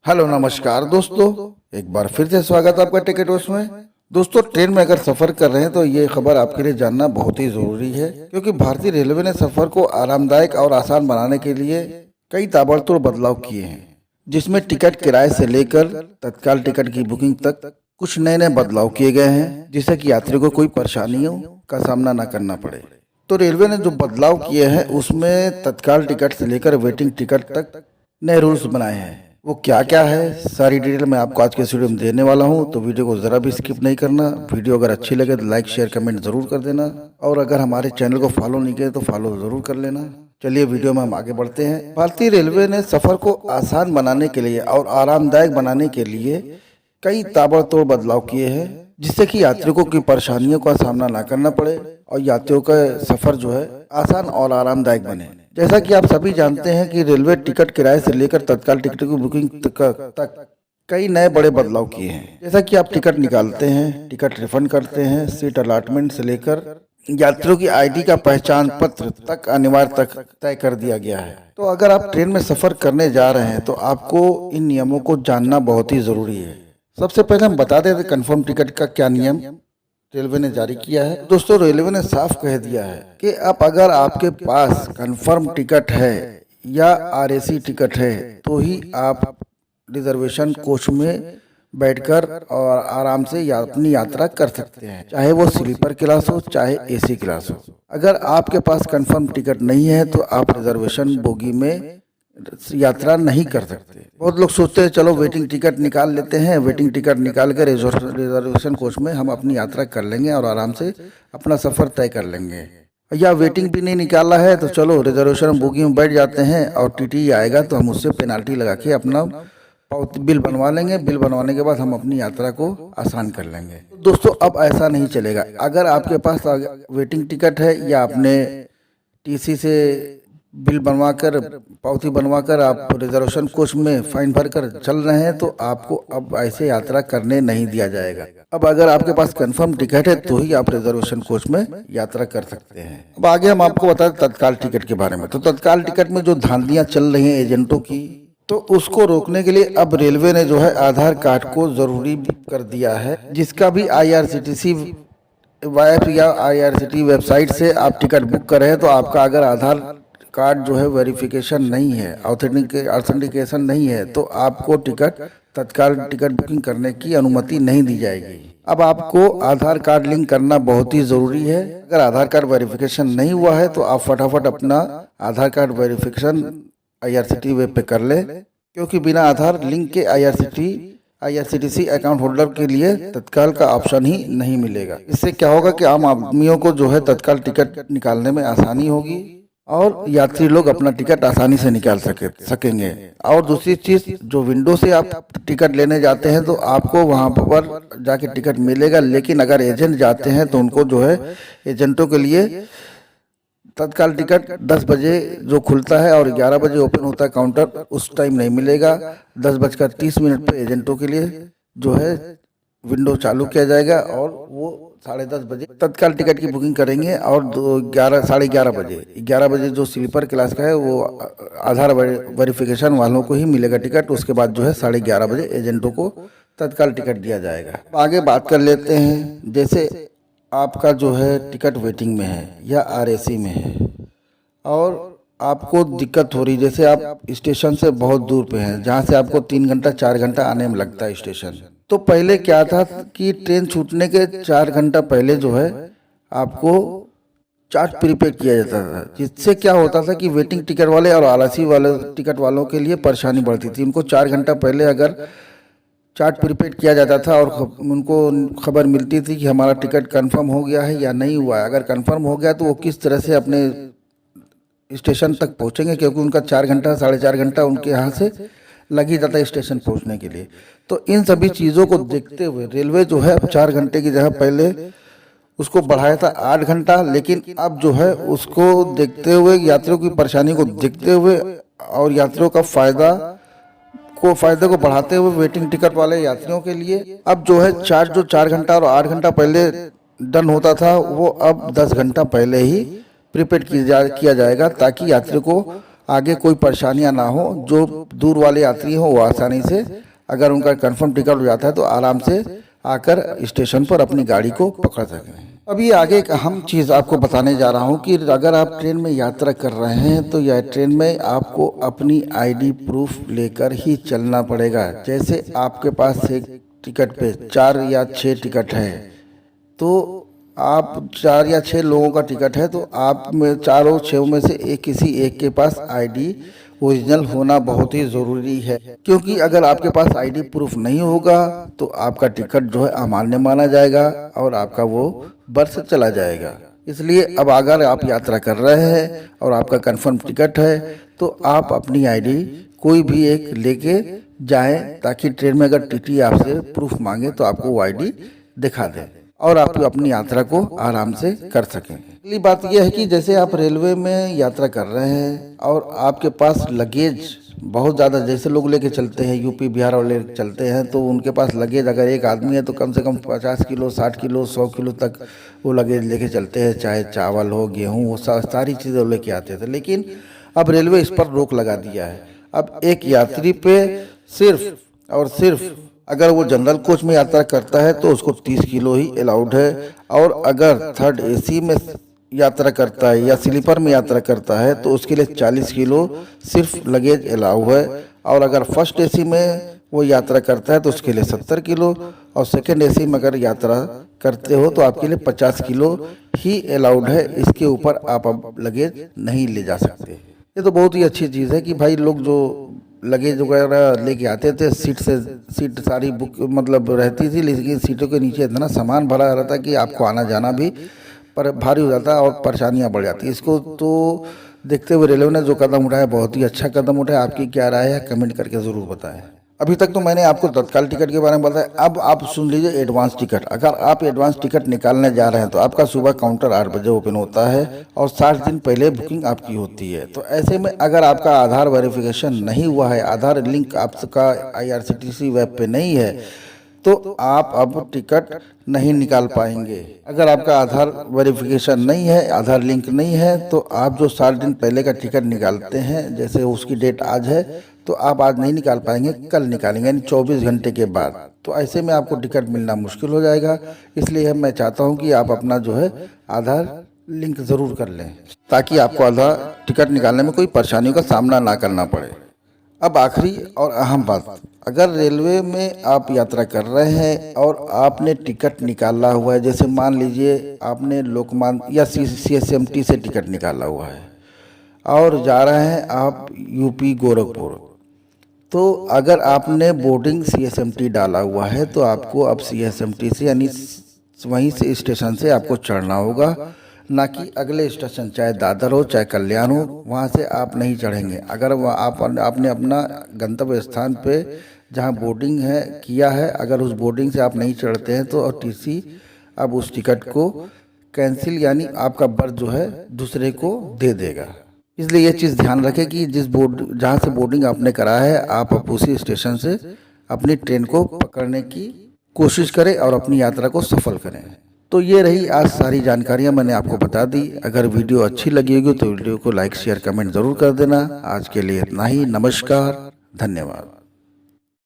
Hello नमस्कार दोस्तों। एक बार फिर से स्वागत है आपका टिकट हाउस में। दोस्तों, ट्रेन में अगर सफर कर रहे हैं तो ये खबर आपके लिए जानना बहुत ही जरूरी है, क्योंकि भारतीय रेलवे ने सफर को आरामदायक और आसान बनाने के लिए कई ताबड़तोड़ बदलाव किए हैं, जिसमें टिकट किराए से लेकर तत्काल टिकट की बुकिंग तक कुछ नए नए बदलाव किए गए हैं, जिससे कि यात्रियों को कोई परेशानियों का सामना न करना पड़े। तो रेलवे ने जो बदलाव किए हैं उसमें तत्काल टिकट से लेकर वेटिंग टिकट तक नए रूल्स बनाए हैं। वो क्या क्या है, सारी डिटेल मैं आपको आज के इस वीडियो में देने वाला हूं, तो वीडियो को जरा भी स्किप नहीं करना। वीडियो अगर अच्छी लगे तो लाइक शेयर कमेंट जरूर कर देना, और अगर हमारे चैनल को फॉलो नहीं किए तो फॉलो जरूर कर लेना। चलिए वीडियो में हम आगे बढ़ते हैं। भारतीय रेलवे ने सफर को आसान बनाने के लिए और आरामदायक बनाने के लिए कई ताबड़तोड़ बदलाव किए हैं, जिससे कि यात्रियों की परेशानियों का सामना ना करना पड़े और यात्रियों का सफर जो है आसान और आरामदायक बने। जैसा कि आप सभी जानते हैं कि रेलवे टिकट किराए से लेकर तत्काल टिकट की बुकिंग तक कई नए बड़े बदलाव किए हैं। जैसा कि आप टिकट निकालते हैं, टिकट रिफंड करते हैं, सीट अलॉटमेंट से लेकर यात्रियों की आईडी का पहचान पत्र तक अनिवार्य तक तय कर दिया गया है। तो अगर आप ट्रेन में सफर करने जा रहे हैं तो आपको इन नियमों को जानना बहुत ही जरूरी है। सबसे पहले हम बता दें कंफर्म टिकट का क्या नियम रेलवे ने जारी किया है। दोस्तों, रेलवे ने साफ कह दिया है कि अब अगर आपके पास कंफर्म टिकट है या आरएसी टिकट है तो ही आप रिजर्वेशन कोच में बैठकर और आराम से अपनी यात्रा कर सकते हैं, चाहे वो स्लीपर क्लास हो चाहे एसी क्लास हो। अगर आपके पास कंफर्म टिकट नहीं है तो आप रिजर्वेशन बोगी में यात्रा नहीं कर सकते। बहुत लोग सोचते हैं चलो वेटिंग टिकट निकाल लेते हैं, वेटिंग टिकट निकाल कर रिजर्वेशन कोच में हम अपनी यात्रा कर लेंगे और आराम से अपना सफर तय कर लेंगे। या वेटिंग भी नहीं निकाला है तो चलो रिजर्वेशन बोगी में बैठ जाते हैं और टीटी आएगा तो हम उससे पेनाल्टी लगा के अपना बिल बनवा लेंगे। बिल बनवाने के बाद हम अपनी यात्रा को आसान कर लेंगे। दोस्तों, अब ऐसा नहीं चलेगा। अगर आपके पास वेटिंग टिकट है या आपने टीसी से बिल बनवाकर पावती बनवाकर आप रिजर्वेशन कोच में फाइन भरकर चल रहे हैं तो आपको अब ऐसे यात्रा करने नहीं दिया जाएगा। अब अगर आपके पास कंफर्म टिकट है तो ही आप रिजर्वेशन कोच में यात्रा कर सकते हैं। अब आगे हम आपको बता दें तत्काल टिकट के बारे में। तो तत्काल टिकट में जो धांधलियां चल रही हैं एजेंटों की, तो उसको रोकने के लिए अब रेलवे ने जो है आधार कार्ड को जरूरी कर दिया है, जिसका भी आईआरसीटीसी ऐप या आईआरसीटी वेबसाइट से आप टिकट बुक कर रहे हैं तो आपका अगर आधार कार्ड जो है वेरिफिकेशन नहीं है, ऑथेंटिकेशन नहीं है, तो आपको तत्काल टिकट बुकिंग करने की अनुमति नहीं दी जाएगी। अब आपको आधार कार्ड लिंक करना बहुत ही जरूरी है। अगर आधार कार्ड वेरिफिकेशन नहीं हुआ है तो आप फटाफट अपना आधार कार्ड वेरिफिकेशन आईआरसीटी वेब पे कर ले, क्योंकि बिना आधार लिंक के आईआरसीटीसी अकाउंट होल्डर के लिए तत्काल का ऑप्शन ही नहीं मिलेगा। इससे क्या होगा कि आम आदमियों को जो है तत्काल टिकट निकालने में आसानी होगी और यात्री लोग अपना टिकट आसानी से निकाल सकेंगे। और दूसरी चीज, जो विंडो से आप टिकट लेने जाते हैं तो आपको वहां पर जाके टिकट मिलेगा, लेकिन अगर एजेंट जाते हैं तो उनको जो है एजेंटों के लिए तत्काल टिकट 10 बजे जो खुलता है और 11 बजे ओपन होता है काउंटर, उस टाइम नहीं मिलेगा। 10:30 पे एजेंटों के लिए जो है विंडो चालू किया जाएगा और वो 10:30 बजे तत्काल टिकट की बुकिंग करेंगे और 11 बजे जो स्लीपर क्लास का है वो आधार वेरिफिकेशन वालों को ही मिलेगा टिकट। उसके बाद जो है 11:30 बजे एजेंटों को तत्काल टिकट दिया जाएगा। आगे बात कर लेते हैं, जैसे आपका जो है टिकट वेटिंग में है या आरएसी में है और आपको दिक्कत हो रही, जैसे आप स्टेशन से बहुत दूर पे हैं जहाँ से आपको 3 घंटा 4 घंटा आने में लगता है स्टेशन। तो पहले क्या था कि ट्रेन छूटने के 4 घंटा पहले जो है आपको चार्ट प्रीपेड किया जाता था, जिससे क्या होता था कि वेटिंग टिकट वाले और आलसी वाले टिकट वालों के लिए परेशानी बढ़ती थी। उनको 4 घंटा पहले अगर चार्ट प्रीपेड किया जाता था और उनको खबर मिलती थी कि हमारा टिकट कंफर्म हो गया है या नहीं हुआ है। अगर कंफर्म हो गया तो वो किस तरह से अपने स्टेशन तक पहुंचेंगे, क्योंकि उनका 4 घंटा 4.5 घंटा उनके यहाँ से लग ही जाता है स्टेशन पहुंचने के लिए। तो इन सभी चीज़ों को देखते हुए रेलवे जो है 4 घंटे की जगह पहले उसको बढ़ाया था 8 घंटा, लेकिन अब जो है उसको देखते हुए, यात्रियों की परेशानी को देखते हुए और यात्रियों का फायदे को बढ़ाते हुए वेटिंग टिकट वाले यात्रियों के लिए अब जो है चार्ज जो 4 घंटा और 8 घंटा पहले डन होता था वो अब 10 घंटा पहले ही प्रीपेड किया जाएगा, ताकि यात्री को आगे कोई परेशानियां ना हो, जो दूर वाले यात्री हों वो आसानी से अगर उनका कंफर्म टिकट हो जाता है तो आराम से आकर स्टेशन पर अपनी गाड़ी को पकड़ सकें। अभी आगे एक अहम चीज़ आपको बताने जा रहा हूं कि अगर आप ट्रेन में यात्रा कर रहे हैं तो यह ट्रेन में आपको अपनी आईडी प्रूफ लेकर ही चलना पड़ेगा। जैसे आपके पास एक टिकट पे 4 या 6 टिकट है, तो आप 4 या 6 लोगों का टिकट है, तो आप में चारों 6 में से किसी एक के पास आईडी ओरिजिनल होना बहुत ही ज़रूरी है। क्योंकि अगर आपके पास आईडी प्रूफ नहीं होगा तो आपका टिकट जो है अमान्य माना जाएगा और आपका वो बर्थ चला जाएगा। इसलिए अब अगर आप यात्रा कर रहे हैं और आपका कंफर्म टिकट है तो आप अपनी आईडी कोई भी एक लेके जाएं, ताकि ट्रेन में अगर टीटी आपसे प्रूफ मांगे तो आपको वो आईडी दिखा दें और आप अपनी यात्रा को आराम से कर सकें। अगली बात यह है कि जैसे आप रेलवे में यात्रा कर रहे हैं और आपके पास लगेज बहुत ज़्यादा, जैसे लोग लेके चलते हैं यूपी बिहार वाले चलते हैं, तो उनके पास लगेज अगर एक आदमी है तो कम से कम 50 किलो 60 किलो 100 किलो तक वो लगेज लेके चलते हैं, चाहे चावल हो गेहूँ वो सारी चीज़ें लेके आते थे। लेकिन अब रेलवे इस पर रोक लगा दिया है। अब एक यात्री पे सिर्फ और सिर्फ अगर वो जनरल कोच में यात्रा करता है तो उसको 30 किलो ही अलाउड है, और अगर थर्ड एसी में यात्रा करता है या स्लीपर में यात्रा करता है तो उसके लिए 40 किलो सिर्फ लगेज अलाउ है, और अगर फर्स्ट एसी में वो यात्रा करता है तो उसके लिए 70 किलो, और सेकंड एसी में अगर यात्रा करते हो तो आपके लिए 50 किलो ही अलाउड है। इसके ऊपर आप अब लगेज नहीं ले जा सकते। ये तो बहुत ही अच्छी चीज़ है कि भाई लोग जो लगेज वगैरह लेके आते थे, सीट सारी बुक मतलब रहती थी, लेकिन सीटों के नीचे इतना सामान भरा रहता कि आपको आना जाना भी पर भारी हो जाता और परेशानियां बढ़ जाती। इसको तो देखते हुए रेलवे ने जो कदम उठाया बहुत ही अच्छा कदम उठाया। आपकी क्या राय है कमेंट करके ज़रूर बताएं। अभी तक तो मैंने आपको तत्काल टिकट के बारे में बताया, अब आप सुन लीजिए एडवांस टिकट। अगर आप एडवांस टिकट निकालने जा रहे हैं तो आपका सुबह काउंटर 8 बजे ओपन होता है और 60 दिन पहले बुकिंग आपकी होती है। तो ऐसे में अगर आपका आधार वेरिफिकेशन नहीं हुआ है, आधार लिंक आपका IRCTC वेब पे नहीं है, तो आप अब टिकट नहीं निकाल पाएंगे। अगर आपका आधार वेरिफिकेशन नहीं है, आधार लिंक नहीं है, तो आप जो 60 दिन पहले का टिकट निकालते हैं, जैसे उसकी डेट आज है तो आप आज नहीं निकाल पाएंगे, कल निकालेंगे, यानी 24 घंटे के बाद। तो ऐसे में आपको टिकट मिलना मुश्किल हो जाएगा। इसलिए मैं चाहता हूं कि आप अपना जो है आधार लिंक ज़रूर कर लें, ताकि आपको आधार टिकट निकालने में कोई परेशानियों का सामना ना करना पड़े। अब आखिरी और अहम बात, अगर रेलवे में आप यात्रा कर रहे हैं और आपने टिकट निकाला हुआ है, जैसे मान लीजिए आपने लोकमान्य या CSMT से टिकट निकाला हुआ है और जा रहे हैं आप यूपी गोरखपुर, तो अगर आपने बोर्डिंग CSMT डाला हुआ है तो आपको अब CSMT से यानी वहीं से स्टेशन से आपको चढ़ना होगा, ना कि अगले स्टेशन, चाहे दादर हो चाहे कल्याण हो, वहाँ से आप नहीं चढ़ेंगे। अगर आपने अपना गंतव्य स्थान पे जहाँ बोर्डिंग है किया है, अगर उस बोर्डिंग से आप नहीं चढ़ते हैं तो TC अब उस टिकट को कैंसिल यानी आपका बर्थ जो है दूसरे को दे देगा। इसलिए ये चीज़ ध्यान रखें कि जहाँ से बोर्डिंग आपने कराया है आप उसी स्टेशन से अपनी ट्रेन को पकड़ने की कोशिश करें और अपनी यात्रा को सफल करें। तो ये रही आज सारी जानकारियां मैंने आपको बता दी। अगर वीडियो अच्छी लगी होगी तो वीडियो को लाइक शेयर कमेंट ज़रूर कर देना। आज के लिए इतना ही। नमस्कार, धन्यवाद।